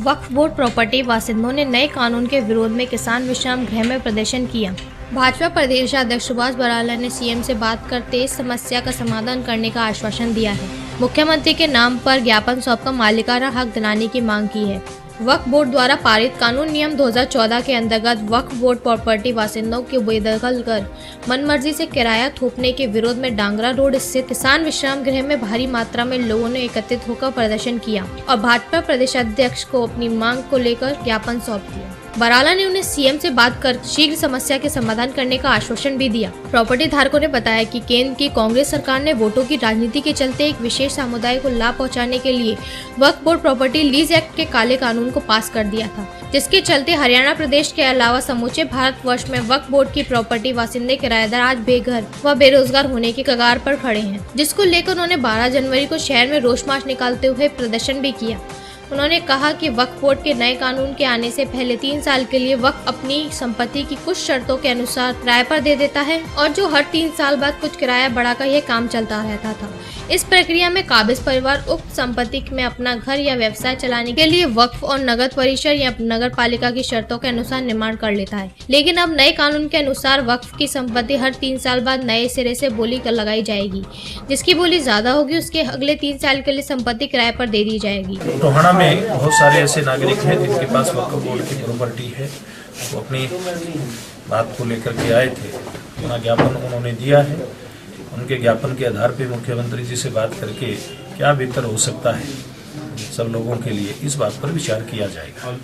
वक्फ board property वासिंदों ने नए कानून के विरोध में किसान विश्राम गृह में प्रदर्शन किया। भाजपा प्रदेशाध्यक्ष सुभाष बराला ने सीएम से बात कर तेज समस्या का समाधान करने का आश्वासन दिया है। मुख्यमंत्री के नाम पर ज्ञापन सौंपकर मालिकाना हक दिलाने की मांग की है। वक्फ बोर्ड द्वारा पारित कानून नियम 2014 के अंतर्गत वक्फ बोर्ड प्रॉपर्टी वासिंदों को बेदखल कर मनमर्जी से किराया थोपने के विरोध में डांगरा रोड स्थित किसान विश्राम गृह में भारी मात्रा में लोगों ने एकत्रित होकर प्रदर्शन किया और भाजपा प्रदेशाध्यक्ष को अपनी मांग को लेकर ज्ञापन सौंप दिया। बराला ने उन्हें सीएम से बात कर शीघ्र समस्या के समाधान करने का आश्वासन भी दिया। प्रॉपर्टी धारकों ने बताया कि केंद्र की कांग्रेस सरकार ने वोटों की राजनीति के चलते एक विशेष समुदाय को लाभ पहुंचाने के लिए वक्फ बोर्ड प्रॉपर्टी लीज एक्ट के काले कानून को पास कर दिया था, जिसके चलते हरियाणा प्रदेश के अलावा समूचे भारतवर्ष में वक्फ बोर्ड की प्रॉपर्टी वासिंदे किराएदार आज बेघर व बेरोजगार होने की कगार पर खड़े हैं, जिसको लेकर उन्होंने 12 जनवरी को शहर में रोष मार्च निकालते हुए प्रदर्शन भी किया। उन्होंने कहा कि वक्फ बोर्ड के नए कानून के आने से पहले 3 साल के लिए वक्फ अपनी संपत्ति की कुछ शर्तों के अनुसार किराए पर दे देता है और जो हर 3 साल बाद कुछ किराया बढ़ाकर यह काम चलता रहता था। इस प्रक्रिया में काबिज परिवार उक्त संपत्ति में अपना घर या व्यवसाय चलाने के लिए वक्फ और नगर परिषद या नगर पालिका की शर्तों के अनुसार निर्माण कर लेता है। लेकिन अब नए कानून के अनुसार वक्फ की संपत्ति हर 3 साल बाद नए सिरे से बोली लगाई जाएगी। जिसकी बोली ज्यादा होगी उसके अगले 3 साल के लिए संपत्ति किराए पर दे दी जाएगी। टोहाना में बहुत सारे ऐसे नागरिक हैं जिनके पास वक्फ बोर्ड की प्रॉपर्टी है, वो अपनी बात को लेकर के आए थे। अपना ज्ञापन उन्होंने दिया है। उनके ज्ञापन के आधार पर मुख्यमंत्री जी से बात करके क्या बेहतर हो सकता है सब लोगों के लिए, इस बात पर विचार किया जाएगा।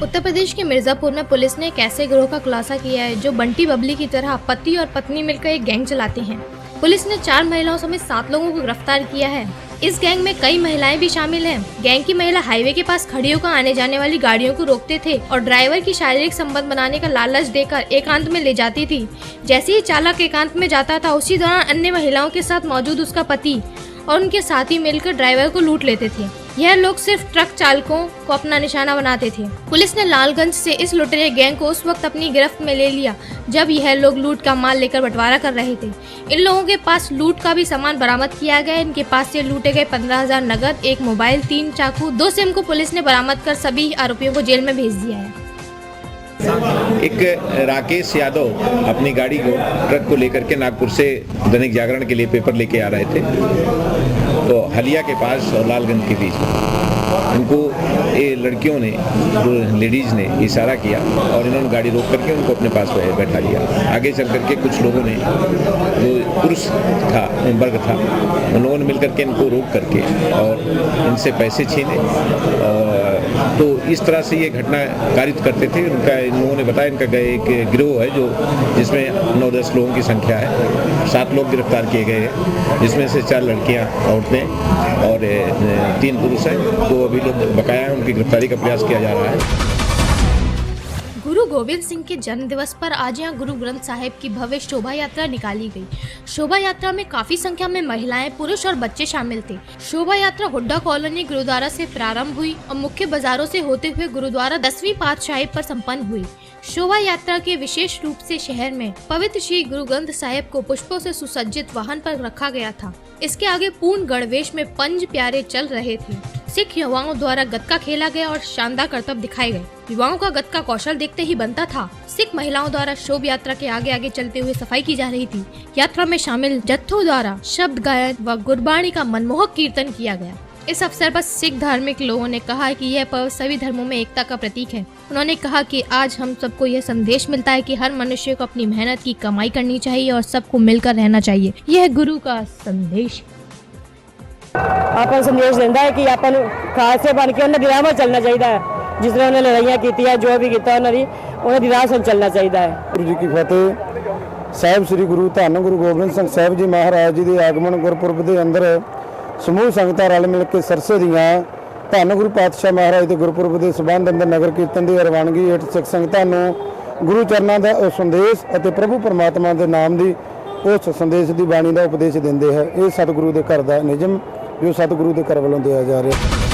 उत्तर प्रदेश के मिर्जापुर में पुलिस ने एक ऐसे गिरोह का खुलासा किया है जो बंटी बबली की तरह पति और पत्नी मिलकर एक गैंग चलाते हैं। पुलिस ने 4 महिलाओं समेत 7 लोगों को गिरफ्तार किया है। इस गैंग में कई महिलाएं भी शामिल हैं। गैंग की महिला हाईवे के पास खड़ी होकर आने जाने वाली गाड़ियों को रोकते थे और ड्राइवर की शारीरिक संबंध बनाने का लालच देकर एकांत में ले जाती थी। जैसे ही चालक एकांत में जाता था उसी दौरान अन्य महिलाओं के साथ मौजूद उसका पति और उनके साथी मिलकर ड्राइवर को लूट लेते थे। यह लोग सिर्फ ट्रक चालकों को अपना निशाना बनाते थे। पुलिस ने लालगंज से इस लुटेरे गैंग को उस वक्त अपनी गिरफ्त में ले लिया जब यह लोग लूट का माल लेकर बंटवारा कर रहे थे। इन लोगों के पास लूट का भी सामान बरामद किया गया। इनके पास से लूटे गए 15,000 नगद, 1 मोबाइल, 3 चाकू, 2 सिम को पुलिस ने बरामद कर सभी आरोपियों को जेल में भेज दिया है। एक राकेश यादव अपनी गाड़ी को ट्रक को लेकर के नागपुर से दैनिक जागरण के लिए पेपर लेके आ रहे थे, तो हलिया के पास और लालगंज के बीच उनको ये लड़कियों ने, जो लेडीज़ ने इशारा किया और इन्होंने गाड़ी रोक करके उनको अपने पास बैठा लिया। आगे चल करके कुछ लोगों ने, जो पुरुष था, वर्ग था, उन लोगों ने मिल करके इनको रोक करके और इनसे पैसे छीने और तो इस तरह से ये घटना कारित करते थे। उनका इन लोगों ने बताया इनका एक गिरोह है जो जिसमें 9-10 लोगों की संख्या है। 7 लोग गिरफ्तार किए गए हैं, जिसमें से 4 लड़कियां, औरतें और 3 पुरुष हैं। तो अभी लोग बकाया हैं, उनकी गिरफ्तारी का प्रयास किया जा रहा है। गुरु गोविंद सिंह के जन्म दिवस पर आज यहाँ गुरु ग्रंथ साहिब की भव्य शोभा यात्रा निकाली गई। शोभा यात्रा में काफी संख्या में महिलाएं, पुरुष और बच्चे शामिल थे। शोभा यात्रा हुड्डा कॉलोनी गुरुद्वारा से प्रारंभ हुई और मुख्य बाजारों से होते हुए गुरुद्वारा 10वीं पातशाही पर संपन्न हुई। शोभा यात्रा के विशेष रूप से शहर में पवित्र श्री गुरु ग्रंथ साहिब को पुष्पों से सुसज्जित वाहन पर रखा गया था। इसके आगे पूर्ण गणवेश में पंज प्यारे चल रहे थे। सिख युवाओं द्वारा गतका खेला गया और शानदार करतब दिखाए गए। युवाओं का गतका कौशल देखते ही बनता था। सिख महिलाओं द्वारा शोभा यात्रा के आगे आगे चलते हुए सफाई की जा रही थी। यात्रा में शामिल जत्थों द्वारा शब्द गायन व गुरबाणी का मनमोहक कीर्तन किया गया। इस अवसर पर सिख धार्मिक लोगों ने कहा कि यह पर्व सभी धर्मों में एकता का प्रतीक है। उन्होंने कहा कि आज हम सबको यह संदेश मिलता है कि हर मनुष्य को अपनी मेहनत की कमाई करनी चाहिए और सबको मिलकर रहना चाहिए। यह गुरु का संदेश है। अपन संदेश देता है कि अपन खालसे बन के उन्हें दिराम चलना चाहिए। जिसने उन्हें लड़ाइयाँ की, जो भी किया उन्हें दिराम चलना चाहिए। गुरु जी की फतेह। साहिब श्री गुरु धन गुरु गोबिंद सिंह साहिब जी महाराज जी के आगमन गुरपुरब के अंदर समूह संगतां रल मिल के सरसे दियां धन गुरु पातशाह महाराज के गुरपुरब के संबंध अंदर नगर कीर्तन की रवानगी हेठ सिख संगतां नूं गुरु चरणों का संदेश और प्रभु परमात्मा के नाम की उस संदेश की बाणी का उपदेश देंदे है। ये सतगुरु के घर का निजम जो सतगुरु के घर वालों दिया जा रहा है।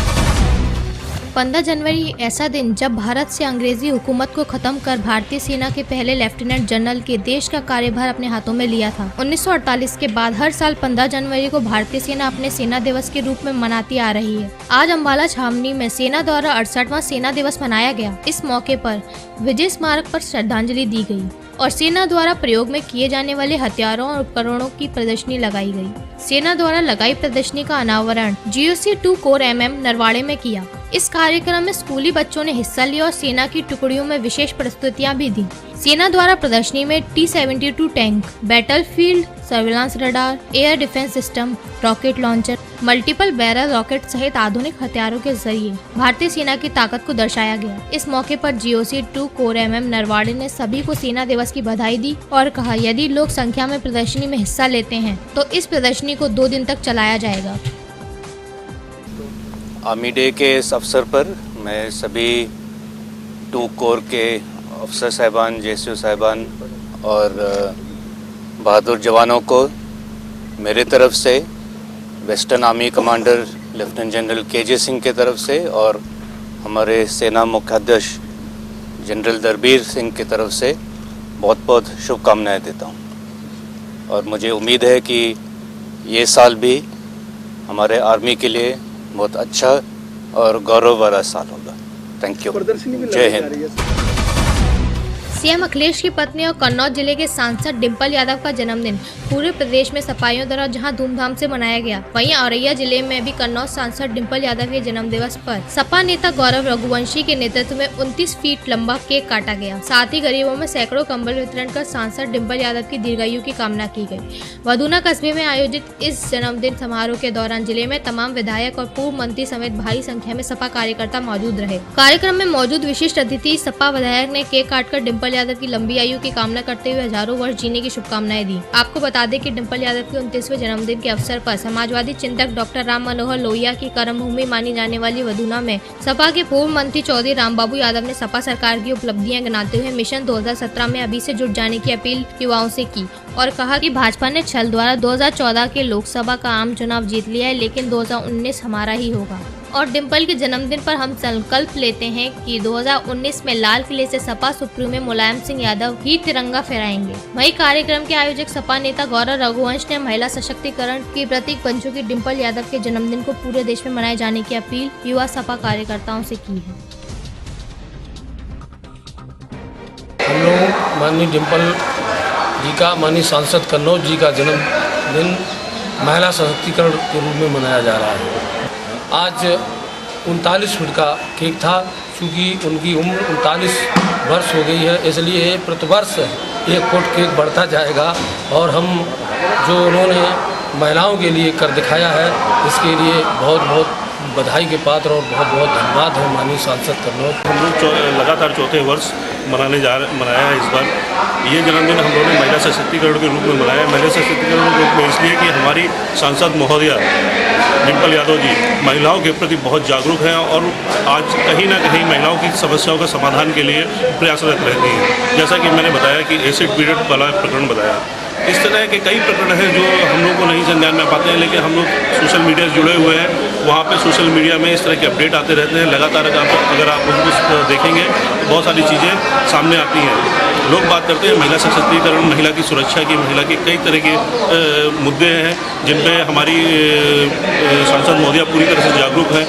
15 जनवरी ऐसा दिन जब भारत से अंग्रेजी हुकूमत को खत्म कर भारतीय सेना के पहले लेफ्टिनेंट जनरल के देश का कार्यभार अपने हाथों में लिया था। 1948 के बाद हर साल 15 जनवरी को भारतीय सेना अपने सेना दिवस के रूप में मनाती आ रही है। आज अम्बाला छावनी में सेना द्वारा 68वां सेना दिवस मनाया गया। इस मौके पर विजय स्मारक पर श्रद्धांजलि दी गई और सेना द्वारा प्रयोग में किए जाने वाले हथियारों और उपकरणों की प्रदर्शनी लगाई गई। सेना द्वारा लगाई प्रदर्शनी का अनावरण GOC-2 कोर MM नरवाड़े में किया। इस कार्यक्रम में स्कूली बच्चों ने हिस्सा लिया और सेना की टुकड़ियों में विशेष प्रस्तुतियां भी दी। सेना द्वारा प्रदर्शनी में T-72 tank, battlefield surveillance radar, air defence system, rocket launcher, multiple barrel rocket सहित आधुनिक हथियारों के जरिए भारतीय सेना की ताकत को दर्शाया गया। इस मौके पर GOC-2 कोर MM नरवाड़े ने सभी को सेना दिवस की बधाई दी और कहा, यदि लोग संख्या में प्रदर्शनी में हिस्सा लेते हैं तो इस प्रदर्शनी को 2 दिन तक चलाया जाएगा। आर्मी डे के इस अवसर पर मैं सभी 2 कोर के अफसर साहिबान, JSU साहिबान और बहादुर जवानों को मेरे तरफ से, western army commander lieutenant general KJ Singh के तरफ से और हमारे सेना मुख्याध्यक्ष जनरल दरबीर सिंह की तरफ से बहुत बहुत शुभकामनाएं देता हूं। और मुझे उम्मीद है कि ये साल भी हमारे आर्मी के लिए बहुत अच्छा और गौरव वाला साल होगा। Thank you. जय हिंद। सीएम अखिलेश की पत्नी और कन्नौज जिले के सांसद डिंपल यादव का जन्मदिन पूरे प्रदेश में सपाइयों द्वारा जहां धूमधाम से मनाया गया, वहीं औरैया जिले में भी कन्नौज सांसद डिंपल यादव के जन्म दिवस पर सपा नेता गौरव रघुवंशी के नेतृत्व में 29 फीट लंबा केक काटा गया। साथ ही गरीबों में सैकड़ों कंबल वितरण कर सांसद डिंपल यादव की दीर्घायु की कामना की गई। वधूना कस्बे में आयोजित इस जन्मदिन समारोह के दौरान जिले में तमाम विधायक और पूर्व मंत्री समेत भारी संख्या में सपा कार्यकर्ता मौजूद रहे। कार्यक्रम में मौजूद विशिष्ट अतिथि सपा विधायक ने केक काटकर डिंपल यादव की लंबी आयु की कामना करते हुए हजारों वर्ष जीने की शुभकामनाएं दी। आपको बता दें कि डिंपल यादव के 29वें जन्मदिन के अवसर पर समाजवादी चिंतक डॉक्टर राम मनोहर लोहिया की कर्मभूमि मानी जाने वाली वधूना में सपा के पूर्व मंत्री चौधरी रामबाबू यादव ने सपा सरकार की उपलब्धियां गिनाते हुए मिशन 2017 में अभी से जुट जाने की अपील युवाओं से की और कहा कि भाजपा ने छल द्वारा 2014 के लोकसभा का आम चुनाव जीत लिया है, लेकिन 2019 हमारा ही होगा। और डिंपल के जन्मदिन पर हम संकल्प लेते हैं कि 2019 में लाल किले से सपा सुप्रीमो मुलायम सिंह यादव ही तिरंगा फहराएंगे। वहीं कार्यक्रम के आयोजक सपा नेता गौरव रघुवंश ने महिला सशक्तिकरण की प्रतीक बन चुकी डिंपल यादव के जन्मदिन को पूरे देश में मनाए जाने की अपील युवा सपा कार्यकर्ताओं से की है। हम लोग माननीय डिंपल जी का, माननीय सांसद कन्नौज जी का जन्मदिन महिला सशक्तिकरण के रूप में मनाया जा रहा है। आज 39 फीट का केक था। चूँकि उनकी उम्र 39 वर्ष हो गई है, इसलिए प्रतिवर्ष 1 फुट केक बढ़ता जाएगा और हम जो उन्होंने महिलाओं के लिए कर दिखाया है, इसके लिए बहुत बहुत बधाई के पात्र और बहुत बहुत धन्यवाद है माननीय सांसद कन्नौज। हम लोग लगातार 4थे वर्ष मनाया है। इस बार ये जन्मदिन हम लोगों ने महिला सशक्तिकरण के रूप में मनाया है। महिला सशक्तिकरण के रूप में इसलिए कि हमारी सांसद महोदया डिंपल यादव जी महिलाओं के प्रति बहुत जागरूक हैं और आज कहीं ना कहीं महिलाओं की समस्याओं का समाधान के लिए प्रयासरत रहती हैं। जैसा कि मैंने बताया कि एसिड पीरियड वाला प्रकरण बताया, इस तरह के कई प्रकरण हैं जो हम लोग को नहीं संज्ञान में पाते हैं, लेकिन हम लोग सोशल मीडिया से जुड़े हुए हैं। वहाँ पे सोशल मीडिया में इस तरह के अपडेट आते रहते हैं लगातार। अगर आप उनको देखेंगे तो बहुत सारी चीज़ें सामने आती हैं। लोग बात करते हैं महिला सशक्तिकरण, महिला की सुरक्षा की, महिला के कई तरह के मुद्दे हैं जिन पे हमारी सांसद महोदया पूरी तरह से जागरूक है।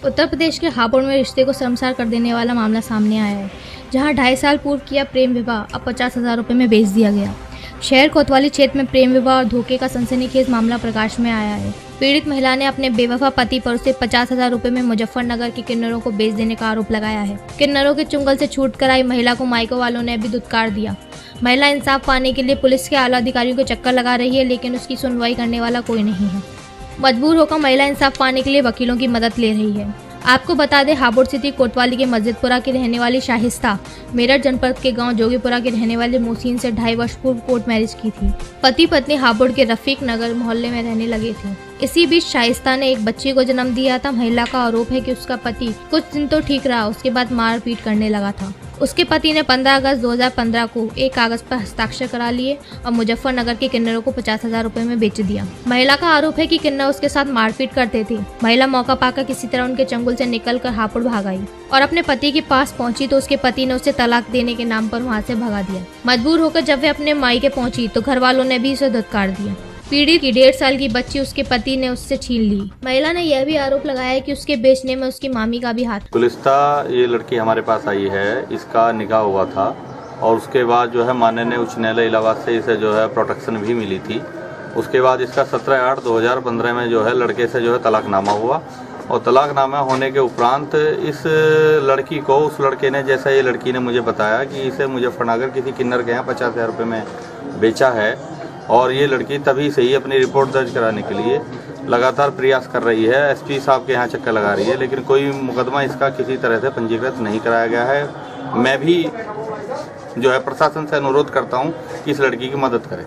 उत्तर प्रदेश के हापुड़ में रिश्ते को शर्मसार कर देने वाला मामला सामने आया है, जहां 2.5 साल पूर्व किया प्रेम विवाह अब 50,000 रुपये में बेच दिया गया। शहर कोतवाली क्षेत्र में प्रेम विवाह और धोखे का सनसनीखेज मामला प्रकाश में आया है। पीड़ित महिला ने अपने बेवफा पति पर उसे 50,000 रुपये में मुजफ्फरनगर के किन्नरों को बेच देने का आरोप लगाया है। किन्नरों के चुंगल से छूट कर आई महिला को मायको वालों ने भी दुत्कार दिया। महिला इंसाफ पाने के लिए पुलिस के आला अधिकारियों के चक्कर लगा रही है, लेकिन उसकी सुनवाई करने वाला कोई नहीं है। मजबूर होकर महिला इंसाफ पाने के लिए वकीलों की मदद ले रही है। आपको बता दें, हापुड़ सिटी कोतवाली के मस्जिदपुरा की रहने वाली शाहिस्ता मेरठ जनपद के गांव जोगीपुरा के रहने वाले मोहसिन से 2.5 वर्ष पूर्व कोर्ट मैरिज की थी। पति पत्नी हापुड़ के रफीक नगर मोहल्ले में रहने लगे थे। इसी बीच शाइस्ता ने एक बच्ची को जन्म दिया था। महिला का आरोप है कि उसका पति कुछ दिन तो ठीक रहा, उसके बाद मारपीट करने लगा था। उसके पति ने 15 अगस्त 2015 को एक कागज पर हस्ताक्षर करा लिए और मुजफ्फरनगर के किन्नरों को 50,000 रुपए में बेच दिया। महिला का आरोप है कि किन्नर उसके साथ मारपीट करते थे। महिला मौका पाकर किसी तरह उनके चंगुल से निकलकर हापुड़ भाग आई और अपने पति के पास पहुंची तो उसके पति ने उसे तलाक देने के नाम पर वहां से भगा दिया। मजबूर होकर जब वे अपने मायके पहुंची तो घर वालों ने भी उसे धुतकार दिया। पीड़ित की 1.5 साल की बच्ची उसके पति ने उससे छीन ली। महिला ने यह भी आरोप लगाया कि उसके बेचने में उसकी मामी का भी हाथ। गुलिस्ता ये लड़की हमारे पास आई है, इसका निकाह हुआ था और उसके बाद जो है माननीय उच्च न्यायालय इलाहाबाद से इसे जो है प्रोटेक्शन भी मिली थी। उसके बाद इसका 17/8/2015 में जो है लड़के से जो है तलाकनामा हुआ और तलाकनामा होने के उपरांत इस लड़की को उस लड़के ने, जैसा ये लड़की ने मुझे बताया कि इसे मुजफ्फरनगर किसी किन्नर के यहाँ 50,000 रुपये में बेचा है और ये लड़की तभी से ही अपनी रिपोर्ट दर्ज कराने के लिए लगातार प्रयास कर रही है। एसपी साहब के यहाँ चक्कर लगा रही है, लेकिन कोई मुकदमा इसका किसी तरह से पंजीकृत नहीं कराया गया है। मैं भी जो है प्रशासन से अनुरोध करता हूँ कि इस लड़की की मदद करें।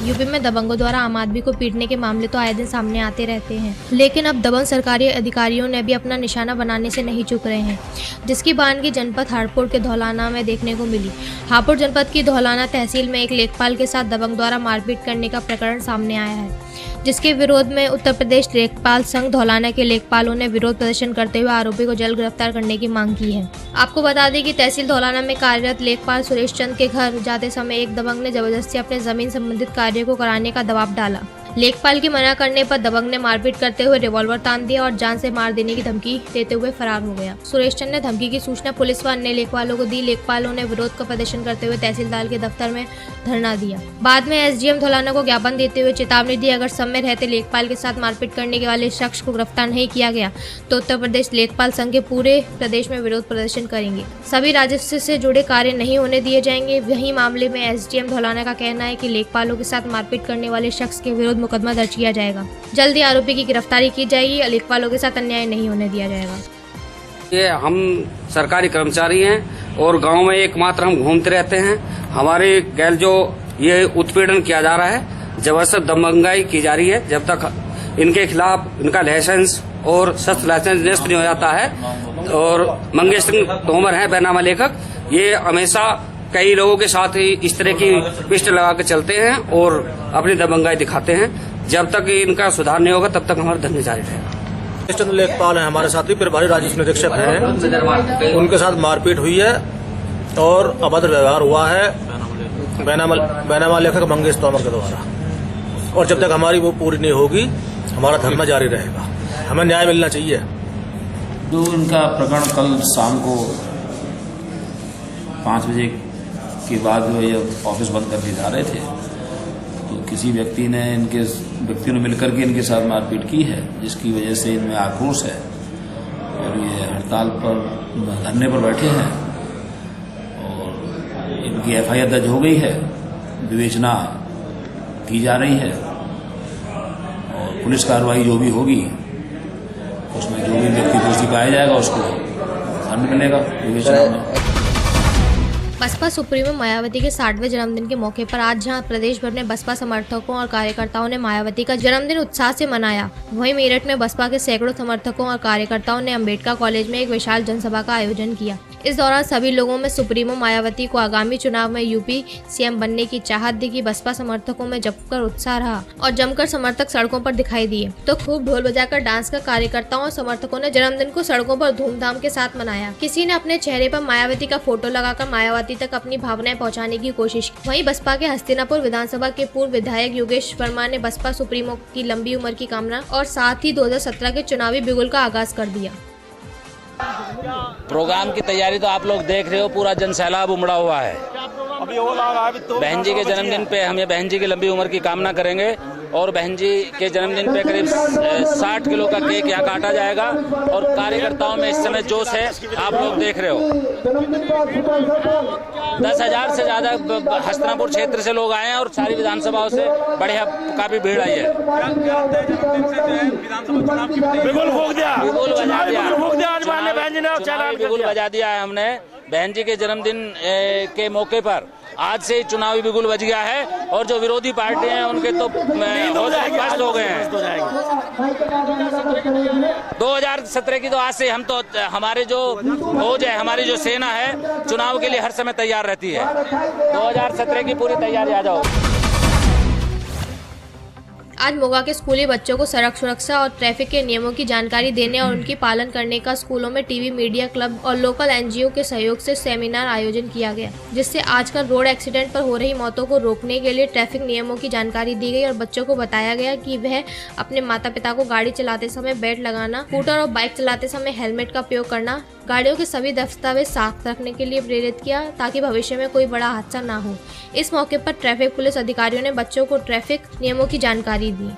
यूपी में दबंगों द्वारा आम आदमी को पीटने के मामले तो आए दिन सामने आते रहते हैं, लेकिन अब दबंग सरकारी अधिकारियों ने भी अपना निशाना बनाने से नहीं चूक रहे हैं, जिसकी बानगी जनपद हापुड़ के धौलाना में देखने को मिली। हापुड़ जनपद की धौलाना तहसील में एक लेखपाल के साथ दबंग द्वारा मारपीट करने का प्रकरण सामने आया है, जिसके विरोध में उत्तर प्रदेश लेखपाल संघ धौलाना के लेखपालों ने विरोध प्रदर्शन करते हुए आरोपी को जल्द गिरफ्तार करने की मांग की है। आपको बता दें कि तहसील धौलाना में कार्यरत लेखपाल सुरेश चंद के घर जाते समय एक दबंग ने जबरदस्ती अपने जमीन संबंधित कार्य को कराने का दबाव डाला। लेखपाल की मना करने पर दबंग ने मारपीट करते हुए रिवॉल्वर तान दिया और जान से मार देने की धमकी देते हुए फरार हो गया। सुरेश चंद ने धमकी की सूचना पुलिस व अन्य लेखपालों को दी। लेखपालों ने विरोध का प्रदर्शन करते हुए तहसीलदार के दफ्तर में धरना दिया। बाद में एसडीएम धौलाना को ज्ञापन देते हुए चेतावनी दी, अगर समय रहते लेखपाल के साथ मारपीट करने के वाले शख्स को गिरफ्तार नहीं किया गया तो उत्तर प्रदेश लेखपाल संघ के पूरे प्रदेश में विरोध प्रदर्शन करेंगे। सभी राजस्व से जुड़े कार्य नहीं होने दिए जाएंगे। वहीं मामले में एसडीएम धौलाना का कहना है कि लेखपालों के साथ मारपीट करने वाले शख्स के विरुद्ध मुकदमा दर्ज किया जाएगा। जल्दी आरोपी की गिरफ्तारी की जाएगी। लेखपालों के साथ अन्याय नहीं होने दिया जाएगा। ये हम सरकारी कर्मचारी हैं और गांव में एकमात्र हम घूमते रहते हैं। हमारे गैल जो ये उत्पीड़न किया जा रहा है, जबरदस्त दबंगाई की जा रही है। जब तक इनके खिलाफ इनका लाइसेंस और शस्त्र लाइसेंस निरस्त नहीं हो जाता है। और मंगेश सिंह तोमर हैं बैनामा लेखक, ये हमेशा कई लोगों के साथ ही इस तरह की पिस्ट लगा के चलते हैं और अपनी दबंगाई दिखाते हैं। जब तक इनका सुधार नहीं होगा तब तक हमारा धरना जारी रहेगा। चंद लेखपाल हैं हमारे साथी, प्रभारी राजस्व निरीक्षक हैं। उनके साथ मारपीट हुई है और अभद्र व्यवहार हुआ है बैनामा लेखक मंगेश तोमर के द्वारा, और जब तक हमारी वो पूरी नहीं होगी हमारा धरना जारी रहेगा। हमें न्याय मिलना चाहिए। जो इनका प्रकरण कल शाम को 5 बजे के बाद जो ये ऑफिस बंद करके जा रहे थे तो किसी व्यक्ति ने मिलकर के इनके साथ मारपीट की है, जिसकी वजह से इनमें आक्रोश है और ये हड़ताल पर धरने पर बैठे हैं और इनकी एफआईआर दर्ज हो गई है, विवेचना की जा रही है और पुलिस कार्रवाई जो भी होगी उसमें जो भी व्यक्ति दोषी पाया जाएगा उसको दंड मिलेगा विवेचना में। बसपा सुप्रीमो मायावती के 60वें जन्मदिन के मौके पर आज जहां प्रदेश भर में बसपा समर्थकों और कार्यकर्ताओं ने मायावती का जन्मदिन उत्साह से मनाया, वहीं मेरठ में बसपा के सैकड़ों समर्थकों और कार्यकर्ताओं ने अंबेडकर कॉलेज में एक विशाल जनसभा का आयोजन किया। इस दौरान सभी लोगों में सुप्रीमो मायावती को आगामी चुनाव में यूपी सीएम बनने की चाहत दिखी। बसपा समर्थकों में जमकर उत्साह रहा और जमकर समर्थक सड़कों पर दिखाई दिए तो खूब ढोल बजाकर डांस कर कार्यकर्ताओं और समर्थकों ने जन्मदिन को सड़कों पर धूमधाम के साथ मनाया। किसी ने अपने चेहरे पर मायावती का फोटो लगाकर मायावती तक अपनी भावनाएं पहुंचाने की कोशिश की। वहीं बसपा के हस्तिनापुर विधानसभा के पूर्व विधायक योगेश वर्मा ने बसपा सुप्रीमो की लंबी उम्र की कामना और साथ ही 2017 के चुनावी बिगुल का आगाज कर दिया। प्रोग्राम की तैयारी तो आप लोग देख रहे हो, पूरा जनसैलाब उमड़ा हुआ है। बहन जी के जन्मदिन पे हम ये बहन जी की लंबी उम्र की कामना करेंगे और बहन जी के जन्मदिन पे करीब 60 किलो का केक यहाँ काटा जाएगा और कार्यकर्ताओं में इस समय जोश है, आप लोग देख रहे हो। 10,000 से ज्यादा हस्तिनापुर क्षेत्र से लोग आए हैं और सारी विधानसभाओं से बढ़िया काफी भीड़ आई है। बिगुल बजा दिया है हमने। बहन जी के जन्मदिन के मौके पर आज से चुनावी बिगुल बज गया है और जो विरोधी पार्टी हैं उनके तो बस्त हो गए हैं। 2017 की तो आज से हम तो हमारे जो फौज है, हमारी जो सेना है, चुनाव के लिए हर समय तैयार रहती है। 2017 की पूरी तैयारी आ जाओ। आज मोगा के स्कूली बच्चों को सड़क सुरक्षा और ट्रैफिक के नियमों की जानकारी देने और उनकी पालन करने का स्कूलों में टीवी मीडिया क्लब और लोकल एनजीओ के सहयोग से सेमिनार आयोजन किया गया, जिससे आजकल रोड एक्सीडेंट पर हो रही मौतों को रोकने के लिए ट्रैफिक नियमों की जानकारी दी गई और बच्चों को बताया गया कि वह अपने माता पिता को गाड़ी चलाते समय बेल्ट लगाना, स्कूटर और बाइक चलाते समय हेलमेट का उपयोग करना, गाड़ियों के सभी दस्तावेज साथ रखने के लिए प्रेरित किया ताकि भविष्य में कोई बड़ा हादसा ना हो। इस मौके पर ट्रैफिक पुलिस अधिकारियों ने बच्चों को ट्रैफिक नियमों की जानकारी दी।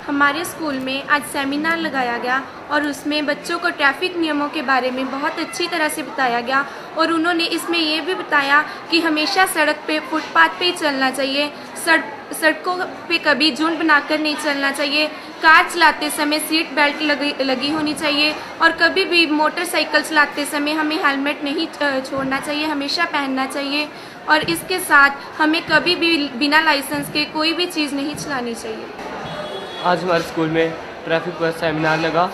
हमारे स्कूल में आज सेमिनार लगाया गया और उसमें बच्चों को ट्रैफिक नियमों के बारे में बहुत अच्छी तरह से बताया गया और उन्होंने इसमें ये भी बताया कि हमेशा सड़क पे फुटपाथ पे ही चलना चाहिए, सड़कों पे कभी झुंड बनाकर नहीं चलना चाहिए, कार चलाते समय सीट बेल्ट लगी होनी चाहिए और कभी भी मोटरसाइकिल चलाते समय हमें हेलमेट नहीं छोड़ना चाहिए, हमेशा पहनना चाहिए और इसके साथ हमें कभी भी बिना लाइसेंस के कोई भी चीज़ नहीं चलानी चाहिए। आज हमारे स्कूल में ट्रैफिक पर सेमिनार लगा,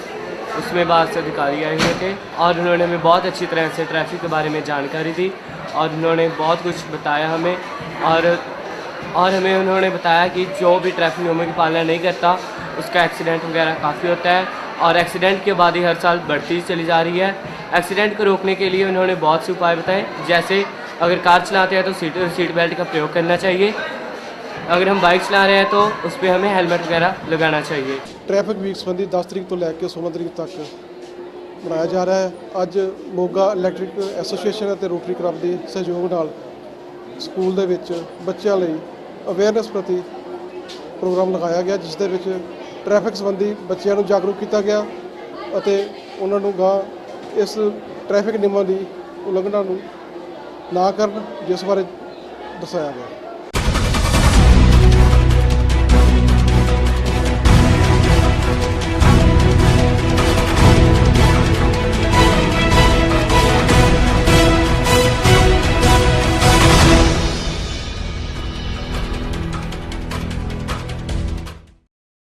उसमें बाहर से अधिकारी आए हुए थे और उन्होंने हमें बहुत अच्छी तरह से ट्रैफिक के बारे में जानकारी दी और उन्होंने बहुत कुछ बताया हमें और हमें उन्होंने बताया कि जो भी ट्रैफिक नियमों की पालना नहीं करता उसका एक्सीडेंट वगैरह काफ़ी होता है और एक्सीडेंट की आबादी हर साल बढ़ती चली जा रही है। एक्सीडेंट को रोकने के लिए उन्होंने बहुत से उपाय बताए, जैसे अगर कार चलाते हैं तो सीट बेल्ट का प्रयोग करना चाहिए, अगर हम बाइक चला रहे हैं तो उस पर हमें हेलमेट वगैरह लगाना चाहिए। ट्रैफिक वीक संबंधी 10 तरीक तो लैके 16 तरीक तक मनाया जा रहा है। ਅੱਜ ਮੋਗਾ ਇਲੈਕਟ੍ਰਿਕ ਐਸੋਸੀਏਸ਼ਨ ਅਤੇ ਰੋਟਰੀ ਕਲੱਬ ਦੇ ਸਹਿਯੋਗ ਨਾਲ ਸਕੂਲ ਦੇ ਵਿੱਚ ਬੱਚਿਆਂ ਲਈ ਅਵੇਅਰਨੈਸ ਪ੍ਰਤੀ ਪ੍ਰੋਗਰਾਮ ਲਗਾਇਆ ਗਿਆ, ਜਿਸ ਦੇ ਵਿੱਚ ਟ੍ਰੈਫਿਕ ਸੰਬੰਧੀ ਬੱਚਿਆਂ ਨੂੰ ਜਾਗਰੂਕ ਕੀਤਾ ਗਿਆ ਅਤੇ ਉਹਨਾਂ ਨੂੰ ਗਾਂ ਇਸ ਟ੍ਰੈਫਿਕ ਨਿਯਮਾਂ ਦੀ ਉਲੰਘਣਾ ਨੂੰ ਨਾ ਕਰਨ ਜਿਸ ਬਾਰੇ ਦਰਸਾਇਆ ਗਿਆ।